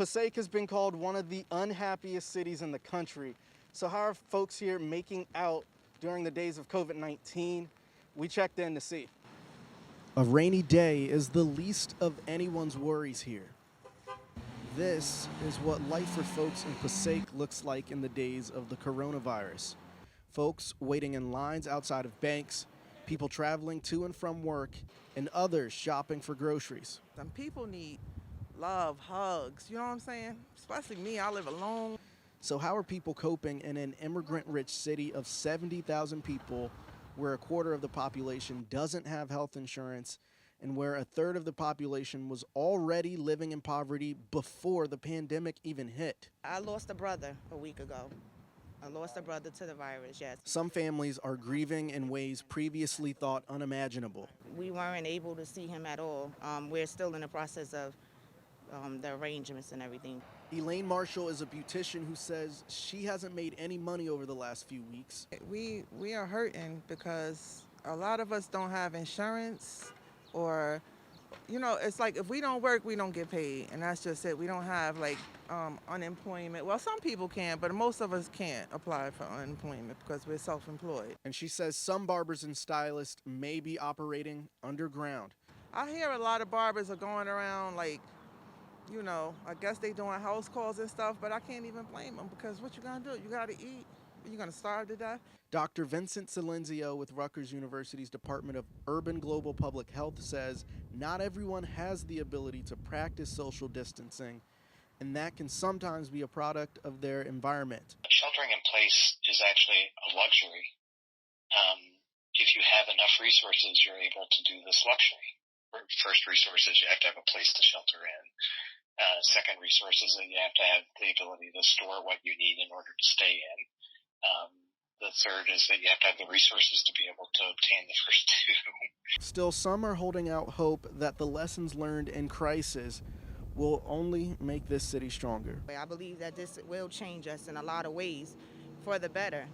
Passaic has been called one of the unhappiest cities in the country. So how are folks here making out during the days of COVID-19? We checked in to see. A rainy day is the least of anyone's worries here. This is what life for folks in Passaic looks like in the days of the coronavirus. Folks waiting in lines outside of banks, people traveling to and from work, and others shopping for groceries. Some people need love, hugs, you know what I'm saying? Especially me, I live alone. So how are people coping in an immigrant-rich city of 70,000 people where a quarter of the population doesn't have health insurance and where a third of the population was already living in poverty before the pandemic even hit? I lost a brother a week ago. I lost a brother to the virus, yes. Some families are grieving in ways previously thought unimaginable. We weren't able to see him at all. We're still in the process of the arrangements and everything. ELAINE Marshall is a beautician who says she hasn't made any money over the last few weeks. We are hurting because a lot of us don't have insurance, or, you know, it's like if we don't work, we don't get paid. And that's just it. We don't have like unemployment. Well, some people can, but most of us can't apply for unemployment because we're self-employed. And she says some barbers and stylists may be operating underground. I hear a lot of barbers are going around like, you know, I guess they doing house calls and stuff, but I can't even blame them because what you gonna do? You gotta eat. You gonna starve to death? Dr. VINCENT SILENZIO with Rutgers University's Department of Urban Global Public Health says not everyone has the ability to practice social distancing, and that can sometimes be a product of their environment. Sheltering in place is actually a luxury. If you have enough resources, you're able to do this luxury. First resources, you have to have a place to shelter in. Second resources, you have to have the ability to store what you need in order to stay in. The third is that you have to have the resources to be able to obtain the first two. Still, some are holding out hope that the lessons learned in crisis will only make this city stronger. I believe that this will change us in a lot of ways for the better.